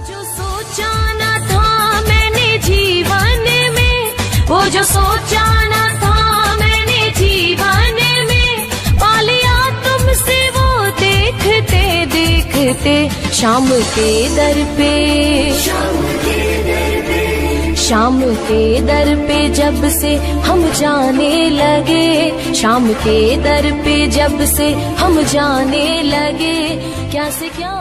जो सोचा न था मैंने जीवन में, वो जो सोचा न था मैंने जीवन में, पा लिया तुमसे वो देखते देखते। शाम के दर पे, शाम के दर पे जब से हम जाने लगे, शाम के दर पे जब से हम जाने लगे, क्या से क्या